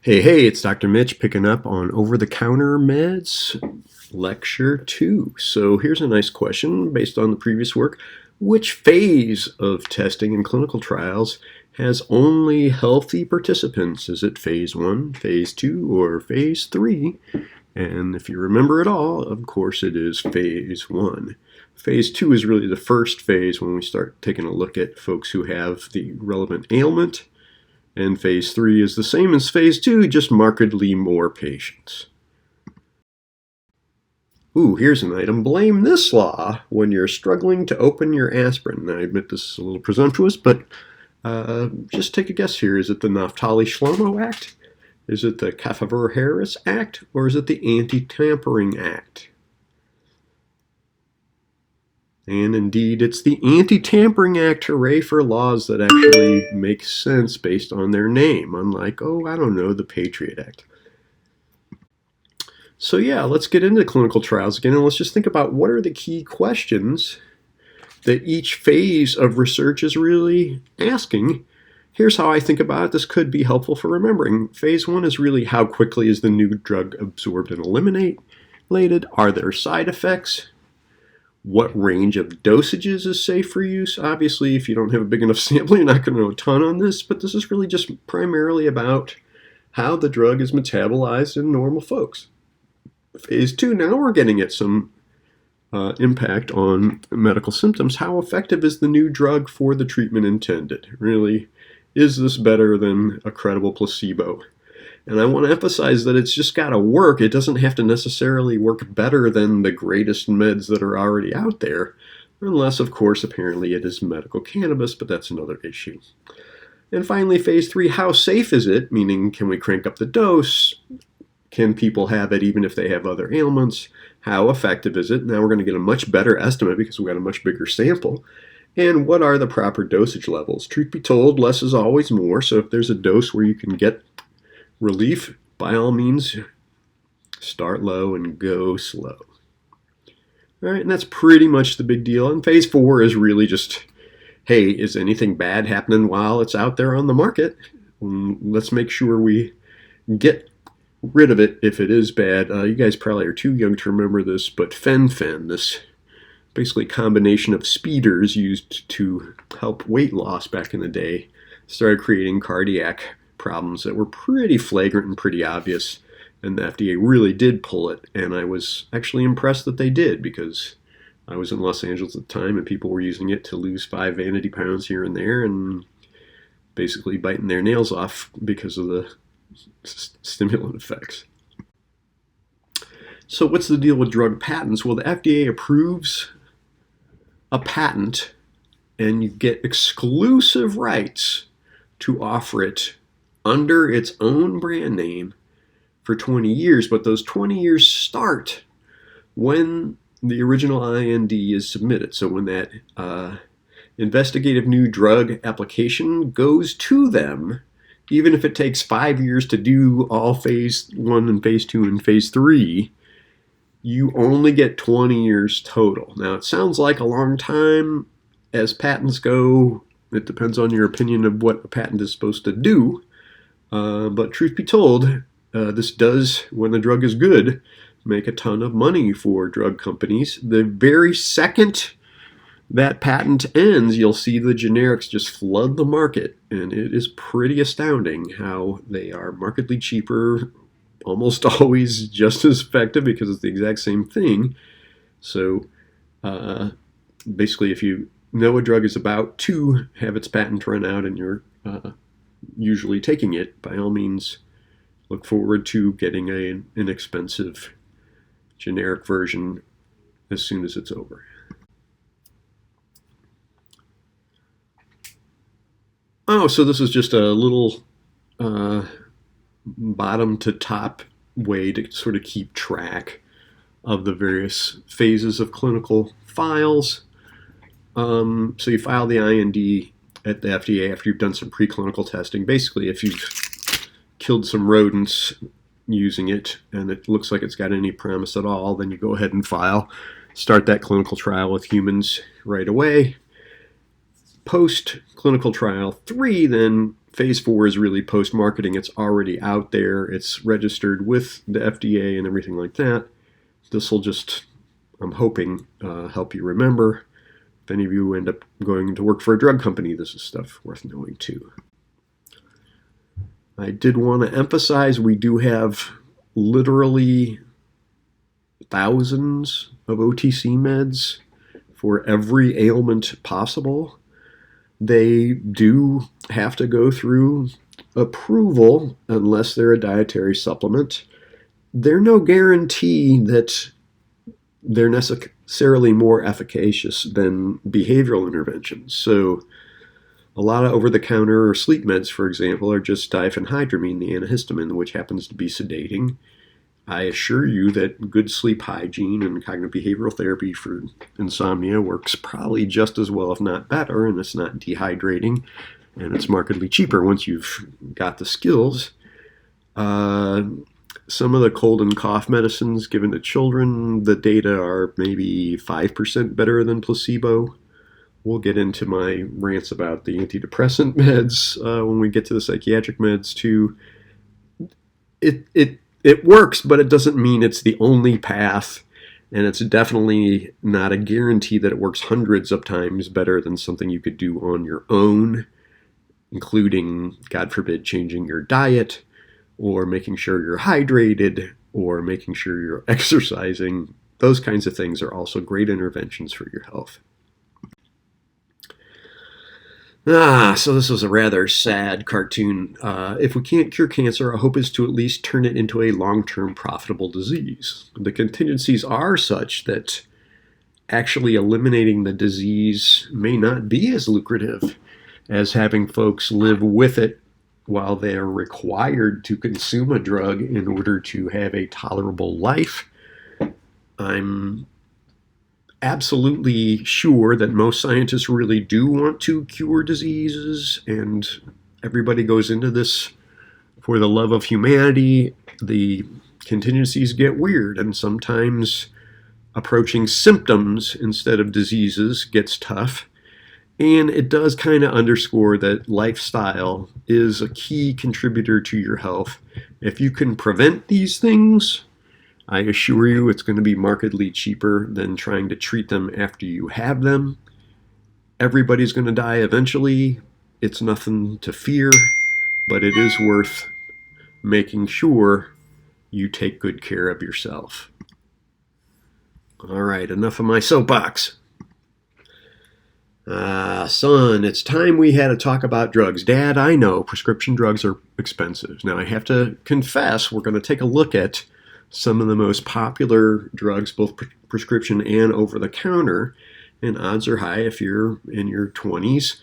Hey, it's Dr. Mitch picking up on Over-the-Counter Meds, Lecture 2. So here's a nice question based on the previous work. Which phase of testing in clinical trials has only healthy participants? Is it phase 1, phase 2, or phase 3? And if you remember it all, of course it is phase 1. Phase 2 is really the first phase when we start taking a look at folks who have the relevant ailment. And phase 3 is the same as phase 2, just markedly more patients. Ooh, here's an item. Blame this law when you're struggling to open your aspirin. Now, I admit this is a little presumptuous, but just take a guess here. Is it the Naftali-Shlomo Act? Is it the Kefauver-Harris Act? Or is it the Anti-Tampering Act? And indeed, it's the Anti-Tampering Act. Hooray for laws that actually make sense based on their name, unlike, the Patriot Act. So yeah, let's get into clinical trials again, and let's just think about what are the key questions that each phase of research is really asking. Here's how I think about it. This could be helpful for remembering. Phase 1 is really how quickly is the new drug absorbed and eliminated? Are there side effects? What range of dosages is safe for use? Obviously, if you don't have a big enough sample, you're not going to know a ton on this, but this is really just primarily about how the drug is metabolized in normal folks. Phase 2, now we're getting at some impact on medical symptoms. How effective is the new drug for the treatment intended? Really, is this better than a credible placebo? And I want to emphasize that it's just got to work. It doesn't have to necessarily work better than the greatest meds that are already out there, unless, of course, apparently it is medical cannabis, but that's another issue. And finally, phase 3, how safe is it? Meaning, can we crank up the dose? Can people have it even if they have other ailments? How effective is it? Now we're going to get a much better estimate because we've got a much bigger sample. And what are the proper dosage levels? Truth be told, less is always more. So if there's a dose where you can get relief, by all means, start low and go slow. All right, and that's pretty much the big deal. And phase 4 is really just, hey, is anything bad happening while it's out there on the market? Let's make sure we get rid of it if it is bad. You guys probably are too young to remember this, but fen-phen, this basically combination of speeders used to help weight loss back in the day, started creating cardiac problems that were pretty flagrant and pretty obvious, and the FDA really did pull it, and I was actually impressed that they did because I was in Los Angeles at the time and people were using it to lose 5 vanity pounds here and there and basically biting their nails off because of the stimulant effects. So what's the deal with drug patents? Well, the FDA approves a patent and you get exclusive rights to offer it under its own brand name for 20 years, but those 20 years start when the original IND is submitted. So when that investigative new drug application goes to them, even if it takes 5 years to do all phase 1 and phase 2 and phase 3, you only get 20 years total. Now, it sounds like a long time as patents go. It depends on your opinion of what a patent is supposed to do. But truth be told, this does, when the drug is good, make a ton of money for drug companies. The very second that patent ends, you'll see the generics just flood the market, and it is pretty astounding how they are markedly cheaper, almost always just as effective because it's the exact same thing. So basically, if you know a drug is about to have its patent run out and you're usually taking it, by all means, look forward to getting an inexpensive generic version as soon as it's over. Oh, so this is just a little bottom to top way to sort of keep track of the various phases of clinical files. So you file the IND at the FDA after you've done some preclinical testing. Basically, if you've killed some rodents using it and it looks like it's got any promise at all, then you go ahead and file. Start that clinical trial with humans right away. Post-clinical trial 3, then phase 4 is really post-marketing. It's already out there. It's registered with the FDA and everything like that. This will just, I'm hoping, help you remember. If any of you end up going to work for a drug company, this is stuff worth knowing too. I did want to emphasize we do have literally thousands of OTC meds for every ailment possible. They do have to go through approval unless they're a dietary supplement. They're no guarantee that they're necessarily more efficacious than behavioral interventions. So a lot of over-the-counter sleep meds, for example, are just diphenhydramine, the antihistamine, which happens to be sedating. I assure you that good sleep hygiene and cognitive behavioral therapy for insomnia works probably just as well, if not better, and it's not dehydrating, and it's markedly cheaper once you've got the skills. Some of the cold and cough medicines given to children, the data are maybe 5% better than placebo. We'll get into my rants about the antidepressant meds when we get to the psychiatric meds too. It works, but it doesn't mean it's the only path, and it's definitely not a guarantee that it works hundreds of times better than something you could do on your own, including, God forbid, changing your diet, or making sure you're hydrated, or making sure you're exercising. Those kinds of things are also great interventions for your health. So this was a rather sad cartoon. If we can't cure cancer, our hope is to at least turn it into a long-term profitable disease. The contingencies are such that actually eliminating the disease may not be as lucrative as having folks live with it while they're required to consume a drug in order to have a tolerable life. I'm absolutely sure that most scientists really do want to cure diseases, and everybody goes into this for the love of humanity. The contingencies get weird, and sometimes approaching symptoms instead of diseases gets tough. And it does kind of underscore that lifestyle is a key contributor to your health. If you can prevent these things, I assure you it's going to be markedly cheaper than trying to treat them after you have them. Everybody's going to die eventually. It's nothing to fear, but it is worth making sure you take good care of yourself. All right, enough of my soapbox. Son, it's time we had to talk about drugs. Dad, I know prescription drugs are expensive. Now, I have to confess, we're going to take a look at some of the most popular drugs, both prescription and over-the-counter, and odds are high if you're in your 20s,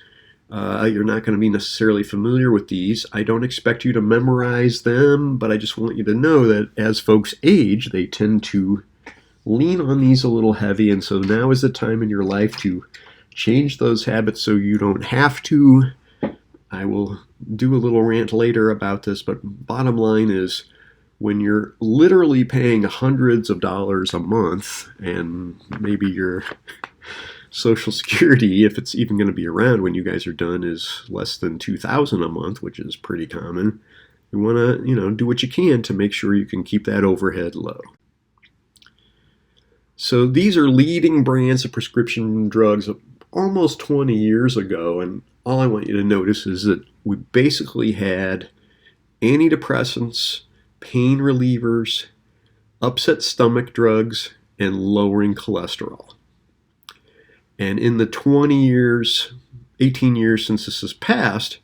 you're not going to be necessarily familiar with these. I don't expect you to memorize them, but I just want you to know that as folks age, they tend to lean on these a little heavy, and so now is the time in your life to change those habits so you don't have to. I will do a little rant later about this, but bottom line is, when you're literally paying hundreds of dollars a month, and maybe your Social Security, if it's even going to be around when you guys are done, is less than $2,000 a month, which is pretty common, you want to, do what you can to make sure you can keep that overhead low. So these are leading brands of prescription drugs almost 20 years ago, and all I want you to notice is that we basically had antidepressants, pain relievers, upset stomach drugs, and lowering cholesterol. And in the 18 years since this has passed,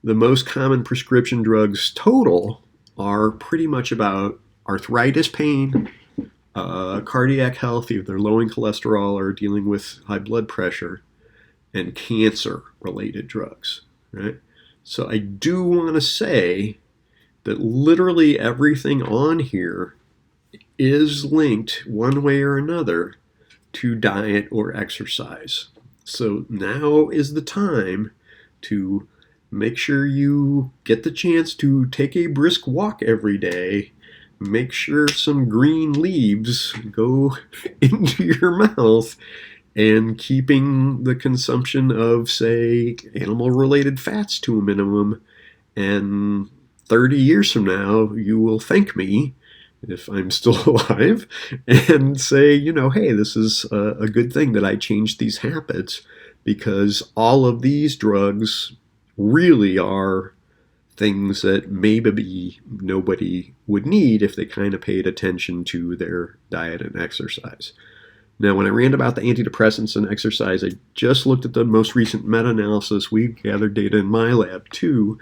the most common prescription drugs total are pretty much about arthritis pain, cardiac health, either lowering cholesterol or dealing with high blood pressure, and cancer-related drugs, right? So I do want to say that literally everything on here is linked one way or another to diet or exercise. So now is the time to make sure you get the chance to take a brisk walk every day. Make sure some green leaves go into your mouth, and keeping the consumption of, say, animal-related fats to a minimum And 30 years from now, you will thank me, if I'm still alive, and say, you know, hey, this is a good thing that I changed these habits, because all of these drugs really are things that maybe nobody would need if they kind of paid attention to their diet and exercise. Now, when I rant about the antidepressants and exercise, I just looked at the most recent meta-analysis. We gathered data in my lab too.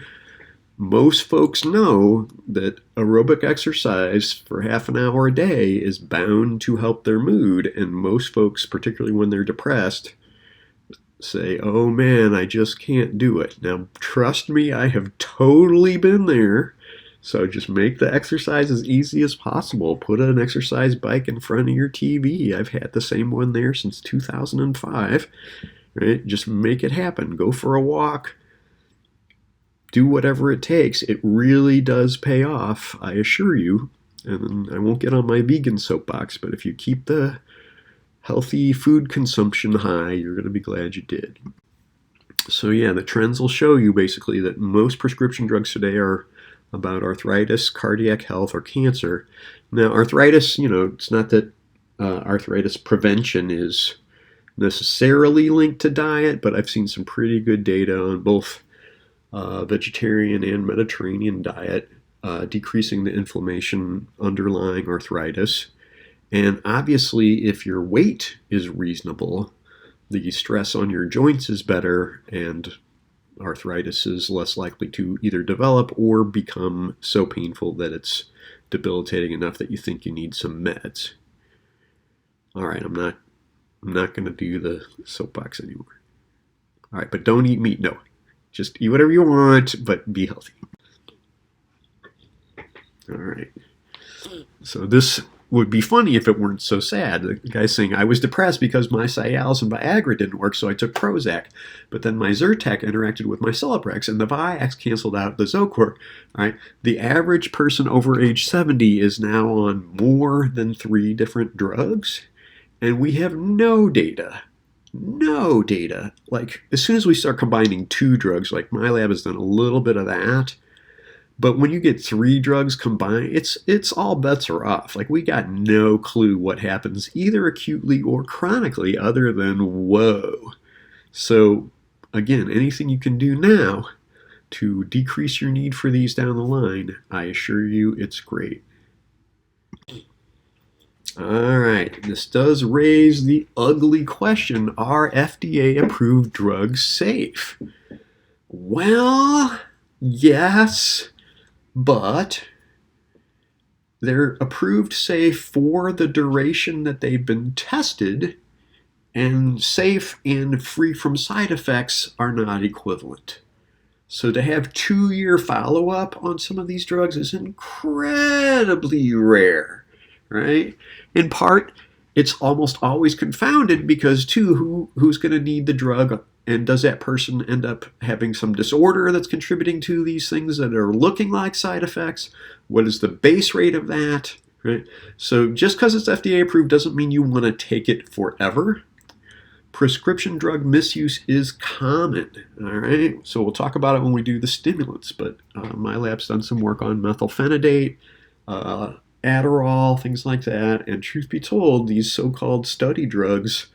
Most folks know that aerobic exercise for half an hour a day is bound to help their mood, and most folks, particularly when they're depressed, say, oh man, I just can't do it. Now, trust me, I have totally been there. So just make the exercise as easy as possible. Put an exercise bike in front of your TV. I've had the same one there since 2005. Right? Just make it happen. Go for a walk. Do whatever it takes. It really does pay off, I assure you. And I won't get on my vegan soapbox, but if you keep the healthy food consumption high, you're going to be glad you did. So yeah, the trends will show you basically that most prescription drugs today are about arthritis, cardiac health, or cancer. Now, arthritis, you know, it's not that arthritis prevention is necessarily linked to diet, but I've seen some pretty good data on both vegetarian and Mediterranean diet, decreasing the inflammation underlying arthritis. And obviously, if your weight is reasonable, the stress on your joints is better, and arthritis is less likely to either develop or become so painful that it's debilitating enough that you think you need some meds. All right, I'm not going to do the soapbox anymore. All right, but don't eat meat. No, just eat whatever you want, but be healthy. All right. So this would be funny if it weren't so sad. The guy's saying, I was depressed because my Cialis and Viagra didn't work, so I took Prozac. But then my Zyrtec interacted with my Celebrex, and the Viax canceled out the Zocor. All right? The average person over age 70 is now on more than 3 different drugs, and we have no data. No data. Like, as soon as we start combining 2 drugs, like my lab has done a little bit of that, but when you get 3 drugs combined, it's all bets are off. Like, we got no clue what happens either acutely or chronically other than whoa. So again, anything you can do now to decrease your need for these down the line, I assure you it's great. All right, this does raise the ugly question, are FDA-approved drugs safe? Well, yes. But they're approved safe for the duration that they've been tested, and safe and free from side effects are not equivalent. So to have 2-year follow-up on some of these drugs is incredibly rare, right? In part, it's almost always confounded because, too, who's going to need the drug? And does that person end up having some disorder that's contributing to these things that are looking like side effects? What is the base rate of that? Right? So just because it's FDA approved doesn't mean you want to take it forever. Prescription drug misuse is common. All right. So we'll talk about it when we do the stimulants. But my lab's done some work on methylphenidate, Adderall, things like that. And truth be told, these so-called study drugs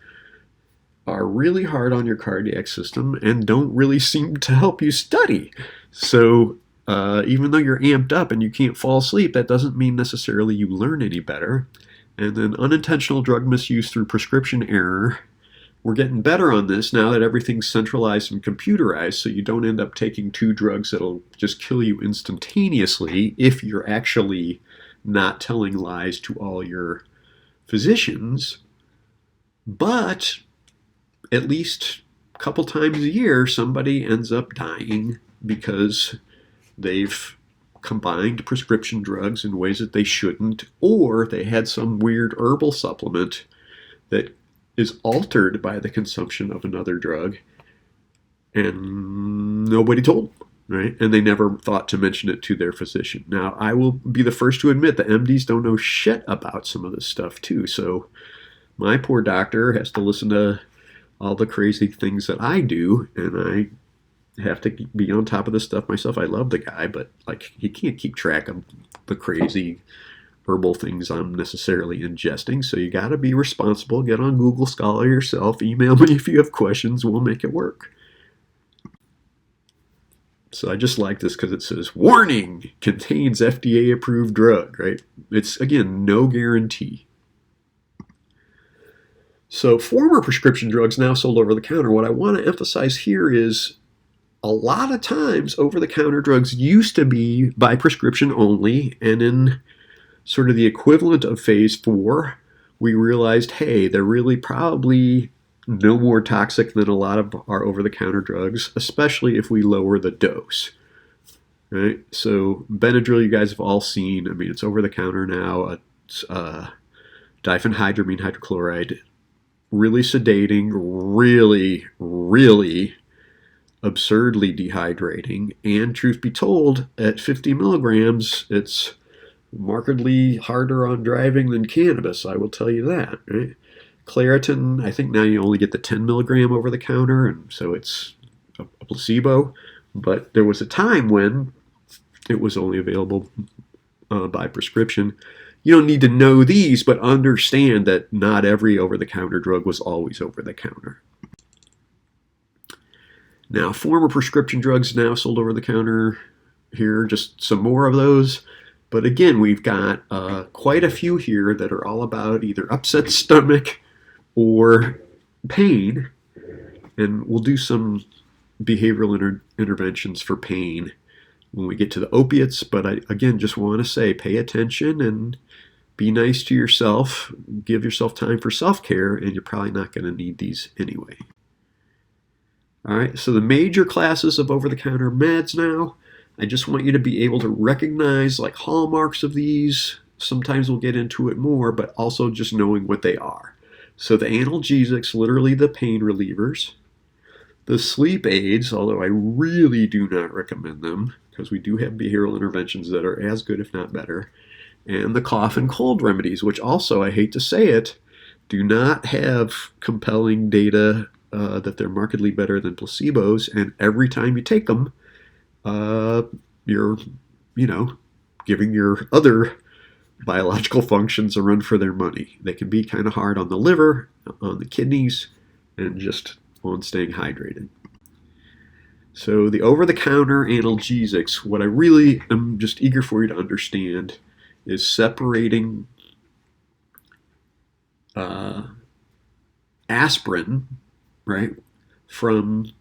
are really hard on your cardiac system and don't really seem to help you study. So even though you're amped up and you can't fall asleep, that doesn't mean necessarily you learn any better. And then unintentional drug misuse through prescription error. We're getting better on this now that everything's centralized and computerized, so you don't end up taking 2 drugs that'll just kill you instantaneously if you're actually not telling lies to all your physicians. But at least a couple times a year, somebody ends up dying because they've combined prescription drugs in ways that they shouldn't, or they had some weird herbal supplement that is altered by the consumption of another drug, and nobody told them, right? And they never thought to mention it to their physician. Now, I will be the first to admit that MDs don't know shit about some of this stuff, too. So my poor doctor has to listen to all the crazy things that I do, and I have to be on top of this stuff myself. I love the guy, but like he can't keep track of the crazy herbal things I'm necessarily ingesting. So you got to be responsible. Get on Google Scholar yourself. Email me if you have questions. We'll make it work. So I just like this because it says, warning, contains FDA-approved drug, right? It's, again, no guarantee. So former prescription drugs now sold over the counter. What I want to emphasize here is a lot of times over-the-counter drugs used to be by prescription only, and in sort of the equivalent of phase 4, we realized, hey, they're really probably no more toxic than a lot of our over-the-counter drugs, especially if we lower the dose. Right? So Benadryl, you guys have all seen. I mean, it's over-the-counter now. It's diphenhydramine hydrochloride, really sedating, really, really absurdly dehydrating. And truth be told, at 50 milligrams, it's markedly harder on driving than cannabis, I will tell you that. Right? Claritin, I think now you only get the 10 milligram over the counter, and so it's a placebo. But there was a time when it was only available by prescription. You don't need to know these, but understand that not every over-the-counter drug was always over-the-counter. Now, former prescription drugs now sold over-the-counter. Here, just some more of those. But again, we've got quite a few here that are all about either upset stomach or pain. And we'll do some behavioral interventions for pain when we get to the opiates. But I, again, just want to say, pay attention and be nice to yourself. Give yourself time for self-care, and you're probably not going to need these anyway. All right, so the major classes of over-the-counter meds now. I just want you to be able to recognize like hallmarks of these. Sometimes we'll get into it more, but also just knowing what they are. So the analgesics, literally the pain relievers. The sleep aids, although I really do not recommend them because we do have behavioral interventions that are as good, if not better. And the cough and cold remedies, which also, I hate to say it, do not have compelling data that they're markedly better than placebos. And every time you take them, you're, giving your other biological functions a run for their money. They can be kind of hard on the liver, on the kidneys, and just on staying hydrated. So the over-the-counter analgesics, what I really am just eager for you to understand is separating aspirin, right, from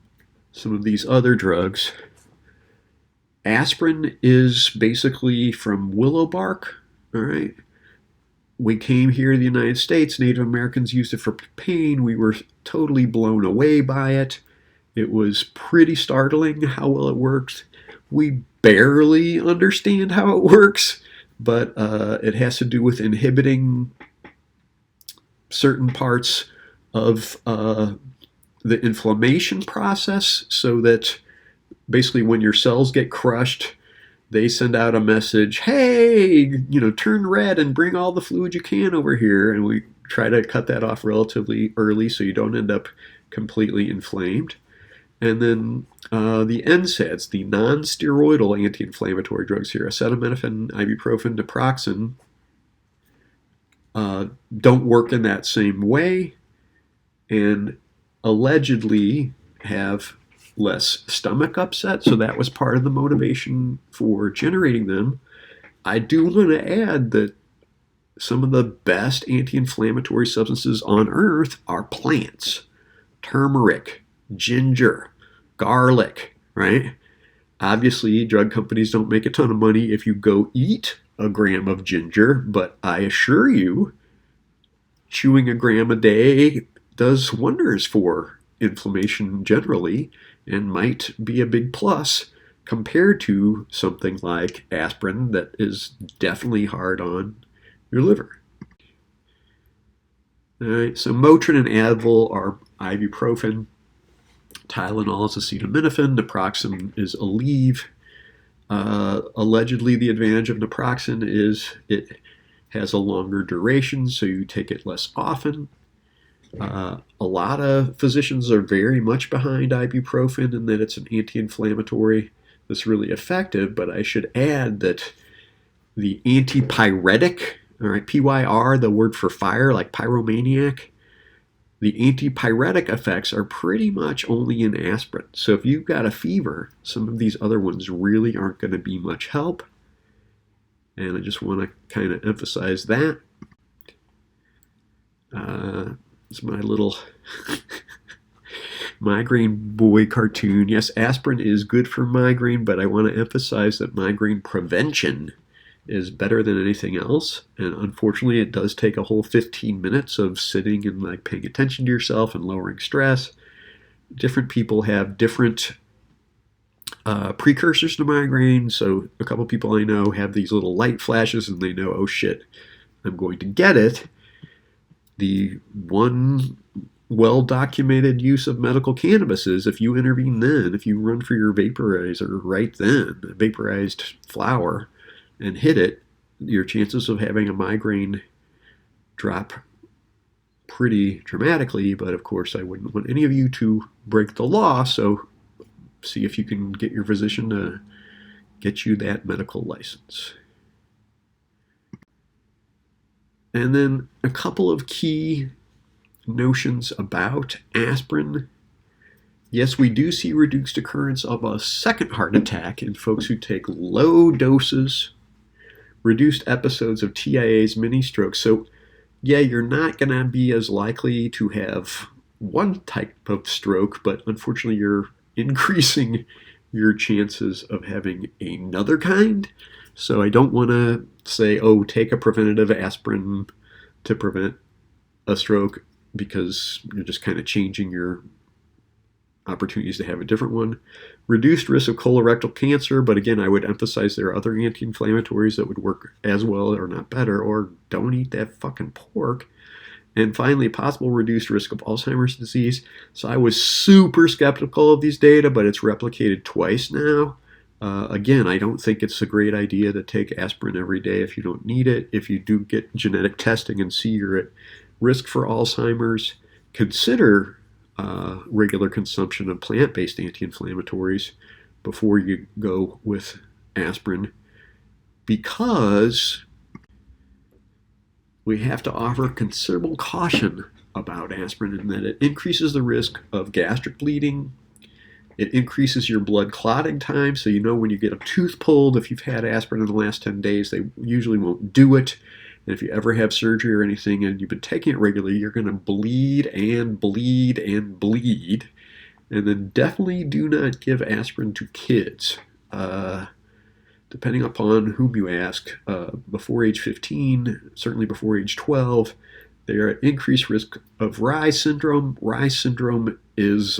some of these other drugs. Aspirin is basically from willow bark, all right? We came here to the United States, Native Americans used it for pain. We were totally blown away by it. It was pretty startling how well it worked. We barely understand how it works, but it has to do with inhibiting certain parts of the inflammation process so that basically when your cells get crushed, they send out a message, hey, turn red and bring all the fluid you can over here. And we try to cut that off relatively early so you don't end up completely inflamed. And then the NSAIDs, the non-steroidal anti-inflammatory drugs here, acetaminophen, ibuprofen, naproxen, don't work in that same way and allegedly have less stomach upset, so that was part of the motivation for generating them. I do want to add that some of the best anti-inflammatory substances on earth are plants. Turmeric, ginger, garlic, right? Obviously, drug companies don't make a ton of money if you go eat a gram of ginger, but I assure you, chewing a gram a day does wonders for inflammation generally and might be a big plus compared to something like aspirin that is definitely hard on your liver. All right, so Motrin and Advil are ibuprofen. Tylenol is acetaminophen. Naproxen is Aleve. Allegedly, the advantage of naproxen is it has a longer duration, so you take it less often. A lot of physicians are very much behind ibuprofen and that it's an anti-inflammatory that's really effective, but I should add that the antipyretic, all right, PYR, the word for fire, like pyromaniac, the antipyretic effects are pretty much only in aspirin. So if you've got a fever, some of these other ones really aren't going to be much help. And I just want to kind of emphasize that. It's my little migraine boy cartoon. Yes, aspirin is good for migraine, but I want to emphasize that migraine prevention is better than anything else. And unfortunately, it does take a whole 15 minutes of sitting and like paying attention to yourself and lowering stress. Different people have different precursors to migraine. So a couple people I know have these little light flashes and they know, oh shit, I'm going to get it. The one well-documented use of medical cannabis is if you intervene then, if you run for your vaporizer right then, vaporized flower, and hit it, your chances of having a migraine drop pretty dramatically. But of course, I wouldn't want any of you to break the law, so see if you can get your physician to get you that medical license. And then a couple of key notions about aspirin. Yes, we do see reduced occurrence of a second heart attack in folks who take low doses, reduced episodes of TIAs, mini strokes. So yeah, you're not going to be as likely to have one type of stroke, but unfortunately you're increasing your chances of having another kind. So I don't want to say, oh, take a preventative aspirin to prevent a stroke, because you're just kind of changing your opportunities to have a different one. Reduced risk of colorectal cancer, but again, I would emphasize there are other anti-inflammatories that would work as well or not better, or don't eat that fucking pork. And finally, possible reduced risk of Alzheimer's disease. So I was super skeptical of these data, but it's replicated twice now. Again, I don't think it's a great idea to take aspirin every day if you don't need it. If you do get genetic testing and see you're at risk for Alzheimer's, consider regular consumption of plant-based anti-inflammatories before you go with aspirin, because we have to offer considerable caution about aspirin in that it increases the risk of gastric bleeding. It increases your blood clotting time, so you know when you get a tooth pulled, if you've had aspirin in the last 10 days, they usually won't do it. And if you ever have surgery or anything and you've been taking it regularly, you're going to bleed and bleed and bleed. And then definitely do not give aspirin to kids. Depending upon whom you ask, before age 15, certainly before age 12, they are at increased risk of Reye syndrome. Reye syndrome is...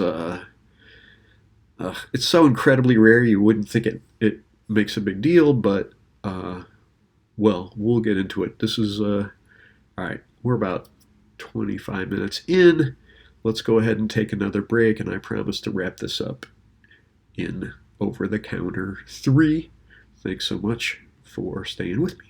it's so incredibly rare you wouldn't think it makes a big deal, but well, we'll get into it. This is all right, we're about 25 minutes in. Let's go ahead and take another break, and I promise to wrap this up in Over the Counter 3. Thanks so much for staying with me.